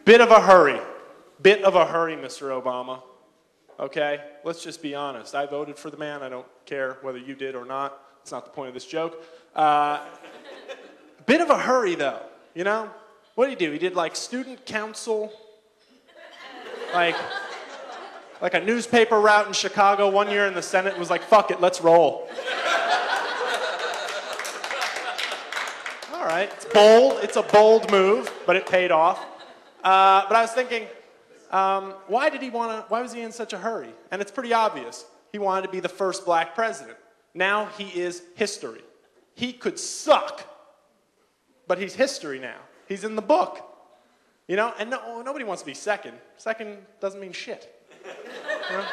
Bit of a hurry. Bit of a hurry, Mr. Obama. Okay? Let's just be honest. I voted for the man. I don't care whether you did or not. It's not the point of this joke. Bit of a hurry, though. You know? What did he do? He did, like, student council. Like a newspaper route in Chicago one year, and the Senate was like, fuck it, let's roll. All right, it's bold. It's a bold move, but it paid off. But I was thinking, why was he in such a hurry? And it's pretty obvious. He wanted to be the first black president. Now he is history. He could suck, but he's history now. He's in the book. You know, and nobody wants to be second. Second doesn't mean shit. You know?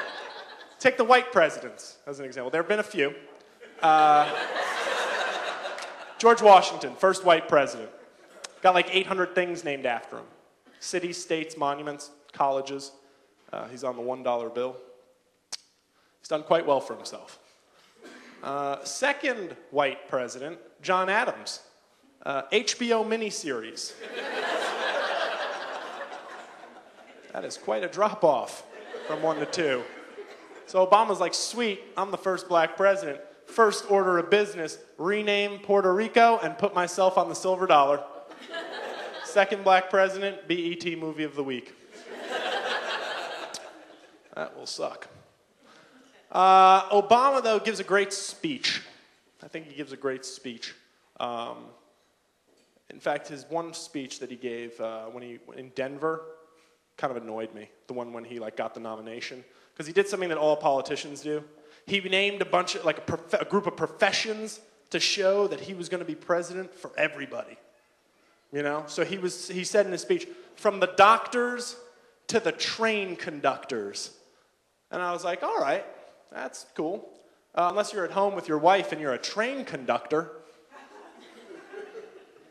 Take the white presidents as an example. There have been a few. George Washington, first white president. Got like 800 things named after him. Cities, states, monuments, colleges. He's on the $1 bill. He's done quite well for himself. Second white president, John Adams. HBO miniseries. That is quite a drop-off from 1 to 2. So Obama's like, sweet, I'm the first black president. First order of business, rename Puerto Rico and put myself on the silver dollar. Second black president, BET movie of the week. That will suck. Obama, though, gives a great speech. I think he gives a great speech. In fact, his one speech that he gave in Denver kind of annoyed me. The one when he got the nomination, because he did something that all politicians do. He named a bunch of a group of professions to show that he was going to be president for everybody. You know, so he said in his speech, from the doctors to the train conductors, and I was like, all right, that's cool. Unless you're at home with your wife and you're a train conductor.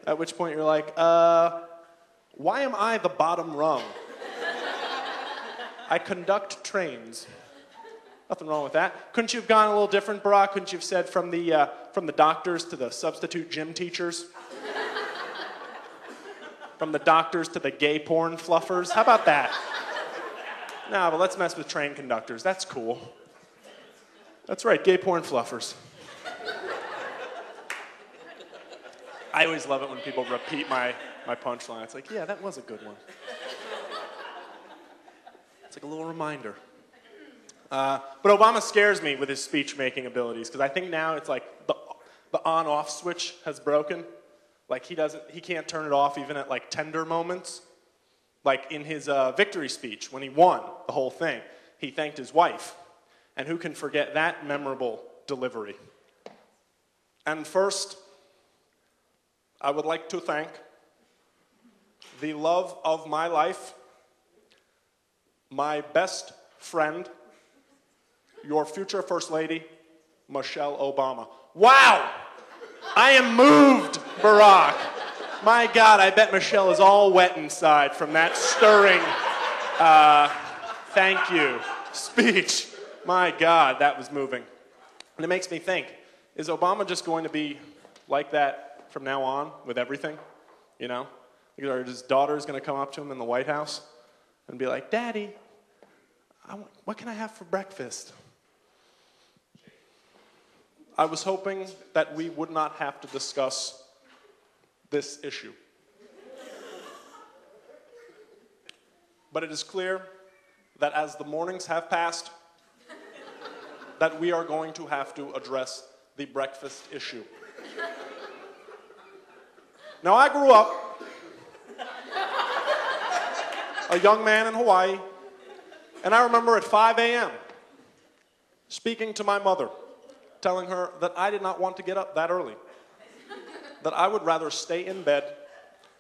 At which point you're like, why am I the bottom rung? I conduct trains. Nothing wrong with that. Couldn't you have gone a little different, Barack? Couldn't you have said from the doctors to the substitute gym teachers? From the doctors to the gay porn fluffers? How about that? No, but let's mess with train conductors. That's cool. That's right, gay porn fluffers. I always love it when people repeat my punchline. It's like, yeah, that was a good one. It's like a little reminder. But Obama scares me with his speech-making abilities, because I think now it's like the on-off switch has broken. Like he can't turn it off even at like tender moments. Like in his victory speech, when he won the whole thing, he thanked his wife. And who can forget that memorable delivery? And first, I would like to thank the love of my life, my best friend, your future First Lady, Michelle Obama. Wow! I am moved, Barack. My God, I bet Michelle is all wet inside from that stirring thank you speech. My God, that was moving. And it makes me think, is Obama just going to be like that from now on with everything? You know? Or his daughter's going to come up to him in the White House and be like, Daddy, what can I have for breakfast? I was hoping that we would not have to discuss this issue. But it is clear that as the mornings have passed, that we are going to have to address the breakfast issue. Now, I grew up a young man in Hawaii, and I remember at 5 a.m. speaking to my mother, telling her that I did not want to get up that early, that I would rather stay in bed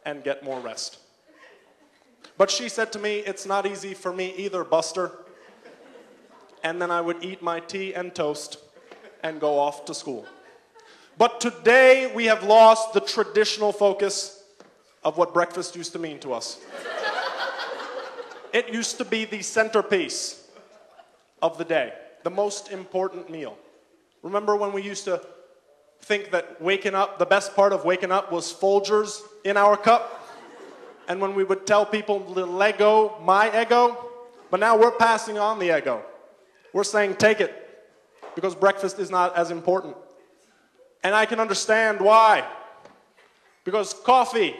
and get more rest. But she said to me, it's not easy for me either, Buster. And then I would eat my tea and toast and go off to school. But today we have lost the traditional focus of what breakfast used to mean to us. It used to be the centerpiece of the day, the most important meal. Remember when we used to think that waking up, the best part of waking up was Folgers in our cup? and when we would tell people to let go my ego, but now we're passing on the ego. We're saying take it, because breakfast is not as important. And I can understand why. Because coffee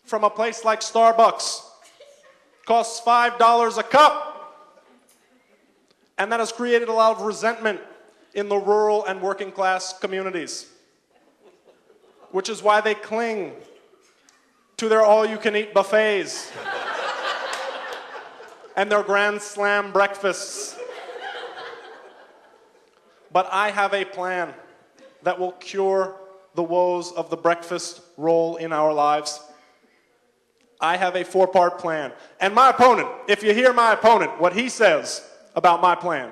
from a place like Starbucks costs $5 a cup. And that has created a lot of resentment in the rural and working class communities, which is why they cling to their all-you-can-eat buffets and their Grand Slam breakfasts. But I have a plan that will cure the woes of the breakfast role in our lives. I have a 4-part plan. And my opponent, if you hear my opponent, what he says about my plan,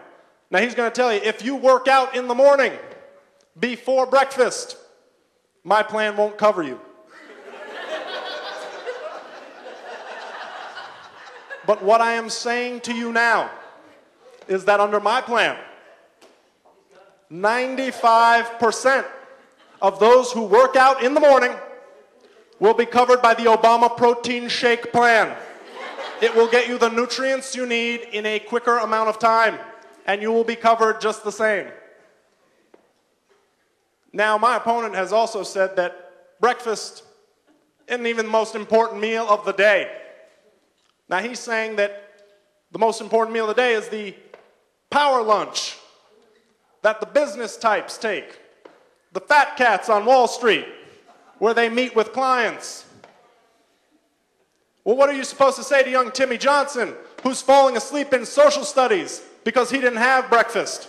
now he's going to tell you, if you work out in the morning before breakfast, my plan won't cover you. But what I am saying to you now is that under my plan, 95% of those who work out in the morning will be covered by the Obama protein shake plan. It will get you the nutrients you need in a quicker amount of time, and you will be covered just the same. Now, my opponent has also said that breakfast isn't even the most important meal of the day. Now, he's saying that the most important meal of the day is the power lunch that the business types take, the fat cats on Wall Street, where they meet with clients. Well, what are you supposed to say to young Timmy Johnson, who's falling asleep in social studies because he didn't have breakfast?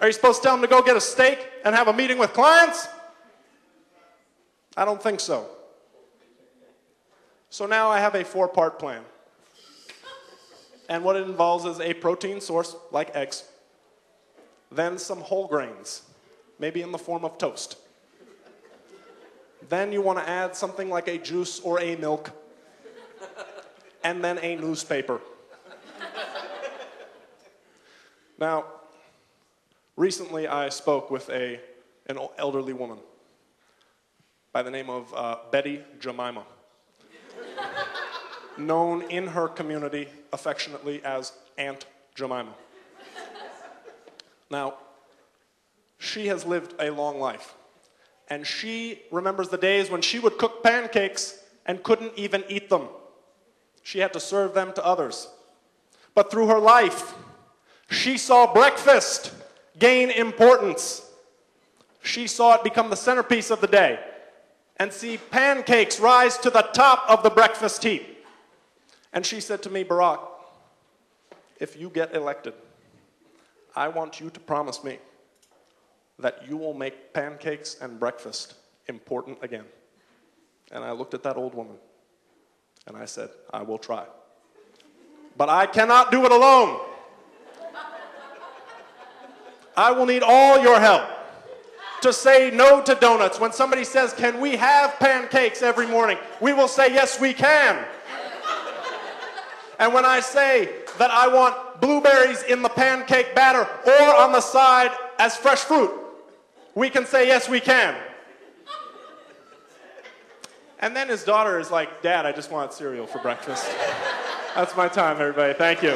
Are you supposed to tell him to go get a steak and have a meeting with clients? I don't think so. So now I have a 4-part plan. And what it involves is a protein source, like eggs, then some whole grains, maybe in the form of toast. Then you want to add something like a juice or a milk, and then a newspaper. Now, recently I spoke with an elderly woman by the name of Betty Jemima, known in her community affectionately as Aunt Jemima. Now, she has lived a long life, and she remembers the days when she would cook pancakes and couldn't even eat them. She had to serve them to others. But through her life, she saw breakfast gain importance. She saw it become the centerpiece of the day and see pancakes rise to the top of the breakfast heap. And she said to me, Barack, if you get elected, I want you to promise me that you will make pancakes and breakfast important again. And I looked at that old woman, and I said, I will try. But I cannot do it alone. I will need all your help to say no to donuts. When somebody says, can we have pancakes every morning? We will say, yes, we can. And when I say that I want blueberries in the pancake batter or on the side as fresh fruit, we can say, yes, we can. And then his daughter is like, Dad, I just want cereal for breakfast. That's my time, everybody. Thank you.